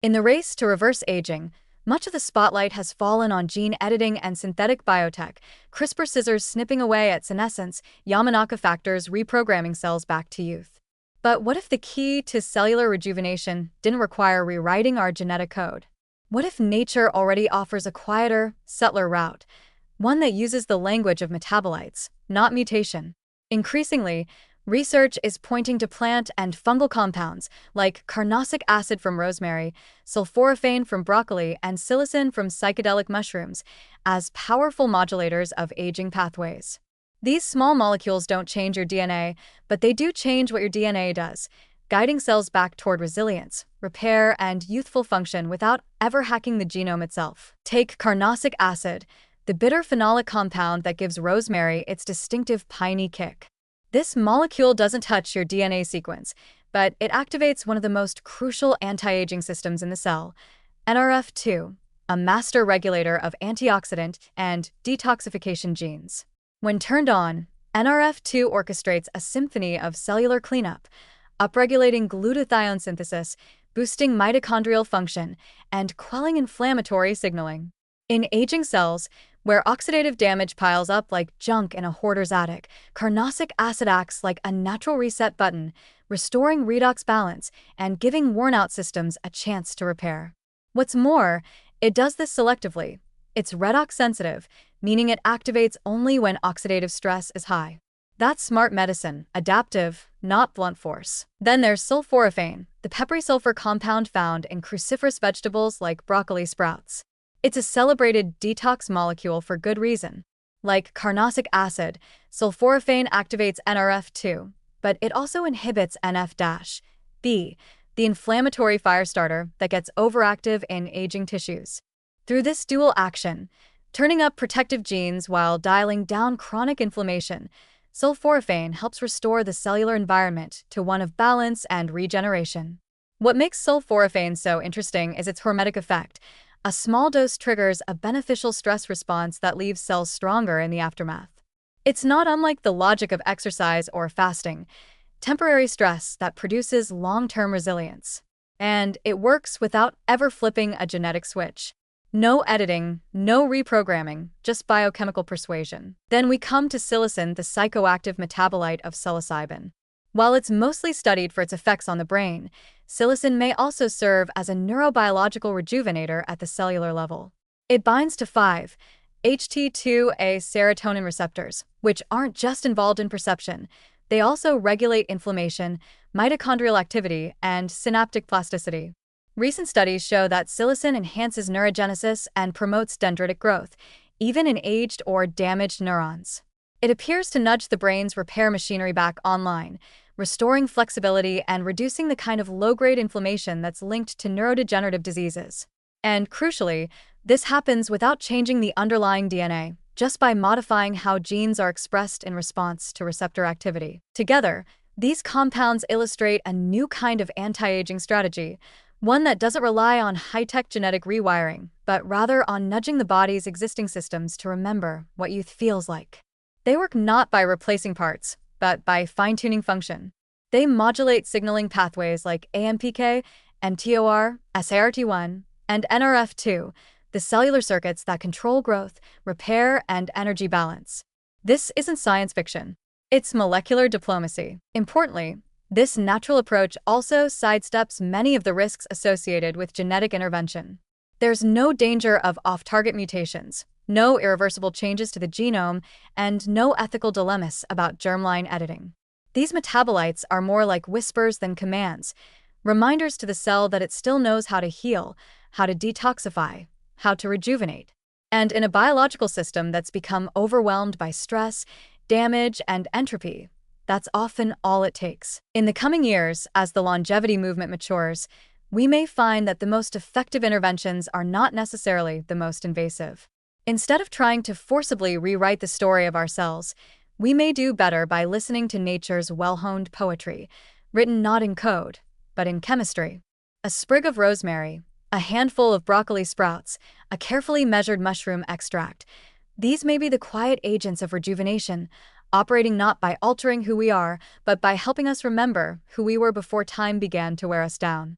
In the race to reverse aging, much of the spotlight has fallen on gene editing and synthetic biotech, CRISPR scissors snipping away at senescence, Yamanaka factors reprogramming cells back to youth. But what if the key to cellular rejuvenation didn't require rewriting our genetic code? What if nature already offers a quieter, subtler route, one that uses the language of metabolites, not mutation? Increasingly, research is pointing to plant and fungal compounds like carnosic acid from rosemary, sulforaphane from broccoli, and psilocin from psychedelic mushrooms as powerful modulators of aging pathways. These small molecules don't change your DNA, but they do change what your DNA does, guiding cells back toward resilience, repair, and youthful function without ever hacking the genome itself. Take carnosic acid, the bitter phenolic compound that gives rosemary its distinctive piney kick. This molecule doesn't touch your DNA sequence, but it activates one of the most crucial anti-aging systems in the cell, NRF2, a master regulator of antioxidant and detoxification genes. When turned on, NRF2 orchestrates a symphony of cellular cleanup, upregulating glutathione synthesis, boosting mitochondrial function, and quelling inflammatory signaling. In aging cells, where oxidative damage piles up like junk in a hoarder's attic, carnosic acid acts like a natural reset button, restoring redox balance and giving worn-out systems a chance to repair. What's more, it does this selectively. It's redox sensitive, meaning it activates only when oxidative stress is high. That's smart medicine, adaptive, not blunt force. Then there's sulforaphane, the peppery sulfur compound found in cruciferous vegetables like broccoli sprouts. It's a celebrated detox molecule for good reason. Like carnosic acid, sulforaphane activates NRF2, but it also inhibits NF-B, the inflammatory firestarter that gets overactive in aging tissues. Through this dual action, turning up protective genes while dialing down chronic inflammation, sulforaphane helps restore the cellular environment to one of balance and regeneration. What makes sulforaphane so interesting is its hormetic effect. A small dose triggers a beneficial stress response that leaves cells stronger in the aftermath. It's not unlike the logic of exercise or fasting, temporary stress that produces long-term resilience. And it works without ever flipping a genetic switch. No editing, no reprogramming, just biochemical persuasion. Then we come to psilocin, the psychoactive metabolite of psilocybin. While it's mostly studied for its effects on the brain, psilocin may also serve as a neurobiological rejuvenator at the cellular level. It binds to 5-HT2A serotonin receptors, which aren't just involved in perception. They also regulate inflammation, mitochondrial activity, and synaptic plasticity. Recent studies show that psilocin enhances neurogenesis and promotes dendritic growth, even in aged or damaged neurons. It appears to nudge the brain's repair machinery back online, restoring flexibility and reducing the kind of low-grade inflammation that's linked to neurodegenerative diseases. And crucially, this happens without changing the underlying DNA, just by modifying how genes are expressed in response to receptor activity. Together, these compounds illustrate a new kind of anti-aging strategy, one that doesn't rely on high-tech genetic rewiring, but rather on nudging the body's existing systems to remember what youth feels like. They work not by replacing parts, but by fine-tuning function. They modulate signaling pathways like AMPK, mTOR, SART1, and NRF2, the cellular circuits that control growth, repair, and energy balance. This isn't science fiction. It's molecular diplomacy. Importantly, this natural approach also sidesteps many of the risks associated with genetic intervention. There's no danger of off-target mutations, no irreversible changes to the genome, and no ethical dilemmas about germline editing. These metabolites are more like whispers than commands, reminders to the cell that it still knows how to heal, how to detoxify, how to rejuvenate. And in a biological system that's become overwhelmed by stress, damage, and entropy, that's often all it takes. In the coming years, as the longevity movement matures, we may find that the most effective interventions are not necessarily the most invasive. Instead of trying to forcibly rewrite the story of our cells, we may do better by listening to nature's well-honed poetry, written not in code, but in chemistry. A sprig of rosemary, a handful of broccoli sprouts, a carefully measured mushroom extract. These may be the quiet agents of rejuvenation, operating not by altering who we are, but by helping us remember who we were before time began to wear us down.